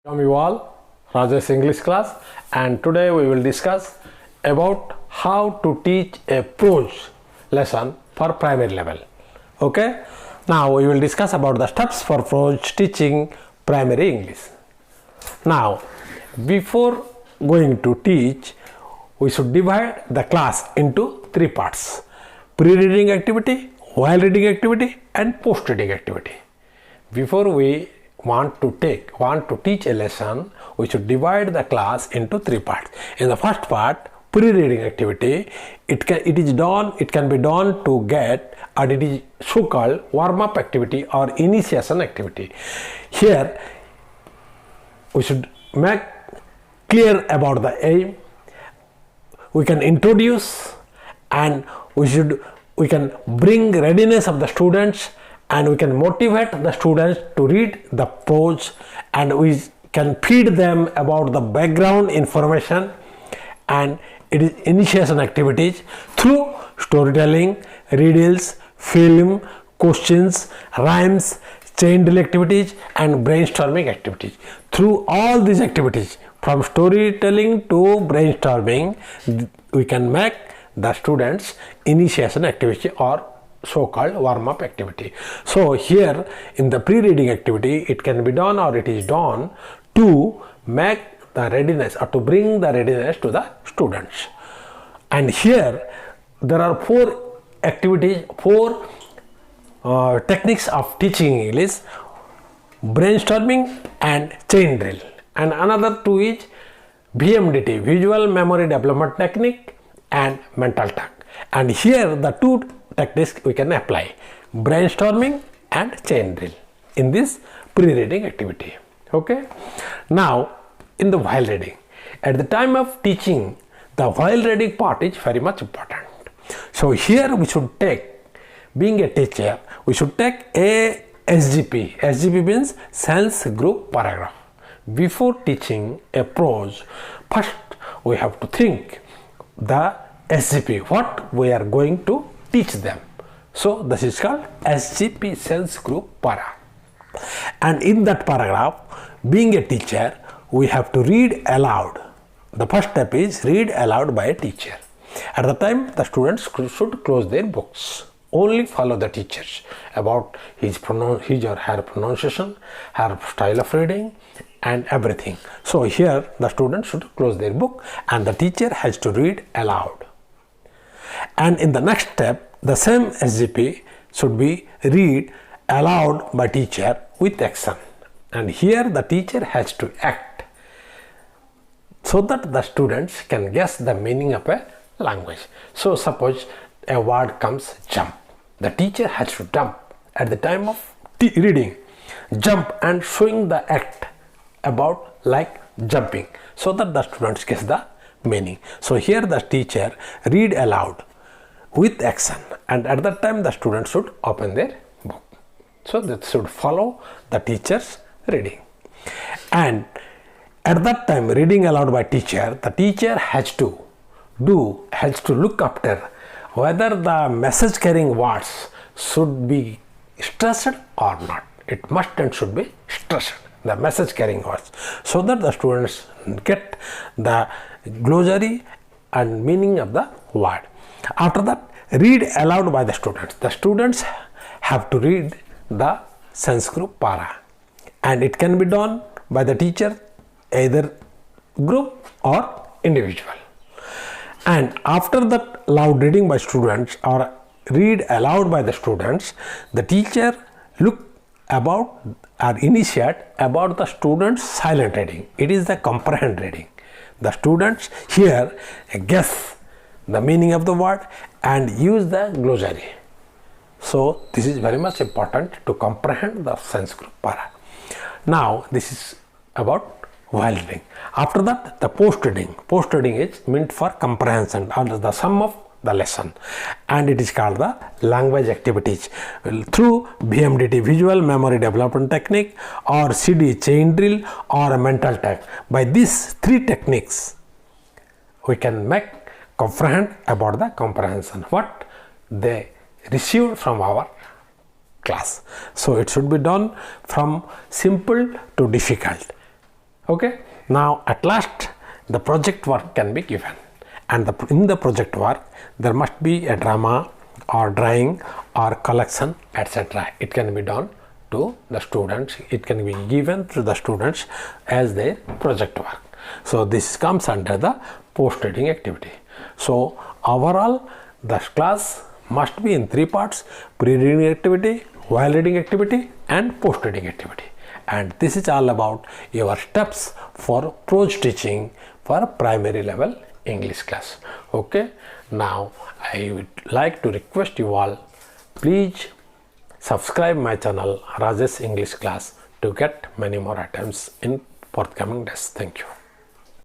Welcome you all, Prose's English class, and today we will discuss about how to teach a prose lesson for primary level. Okay, now we will discuss about the steps for prose teaching primary English. Now, before going to teach, we should divide the class into three parts: pre-reading activity, while reading activity, and post-reading activity. Before we want to teach a lesson, we should divide the class into three parts. In the first part, pre-reading activity, it can be done to get, and it is so-called warm-up activity or initiation activity. Here we should make clear about the aim. We can introduce, and we can bring readiness of the students, and we can motivate the students to read the prose, and we can feed them about the background information, and it is initiation activities through storytelling, riddles, film, questions, rhymes, chain drill activities, and brainstorming activities. Through all these activities, from storytelling to brainstorming, we can make the students initiation activity or so-called warm-up activity. So here in the pre-reading activity, it can be done or it is done to make the readiness or to bring the readiness to the students. And here there are four techniques of teaching English: brainstorming and chain drill, and another two is VMDT, visual memory development technique, and mental talk. And here the two techniques we can apply: brainstorming and chain drill in this pre-reading activity. Okay, now in the while reading, at the time of teaching, the while reading part is very much important. So here we should take, being a teacher, we should take a SGP. SGP means sense group paragraph. Before teaching a prose, first we have to think the SGP, what we are going to teach them. So this is called SGP, sense group para. And in that paragraph, being a teacher, we have to read aloud. The first step is read aloud by a teacher. At the time, the students should close their books. Only follow the teachers about his or her pronunciation, her style of reading, and everything. So here the students should close their book and the teacher has to read aloud. And in the next step, the same SGP should be read aloud by teacher with action. And here the teacher has to act so that the students can guess the meaning of a language. So suppose a word comes jump. The teacher has to jump at the time of reading, jump and showing the act about like jumping so that the students guess the meaning. So here the teacher read aloud with action, and at that time the students should open their book. So that should follow the teacher's reading. And at that time, reading aloud by teacher, the teacher has to look after whether the message carrying words should be stressed or not. It must and should be stressed, the message carrying words, so that the students get the glossary and meaning of the word. After that, read aloud by the students. The students have to read the sense group para, and it can be done by the teacher, either group or individual. And after that loud reading by students or read aloud by the students, the teacher look about or initiate about the students' silent reading. It is the comprehend reading. The students here guess the meaning of the word and use the glossary. So this is very much important to comprehend the sense group para. Now this is about while reading. After that, the post reading. Post reading is meant for comprehension or the sum of the lesson, and it is called the language activities through VMDT, visual memory development technique, or CD, chain drill, or a mental talk. By these three techniques, we can make comprehend about the comprehension, what they received from our class. So it should be done from simple to difficult. Okay, now at last the project work can be given, and in the project work there must be a drama or drawing or collection, etc. It can be done to the students, it can be given to the students as their project work. So this comes under the post-reading activity. So overall the class must be in 3 parts: pre-reading activity, while reading activity, and post-reading activity. And this is all about your steps for prose teaching for primary level English class. Okay, now I would like to request you all, please subscribe my channel Rajesh English Class to get many more items in forthcoming days. Thank you.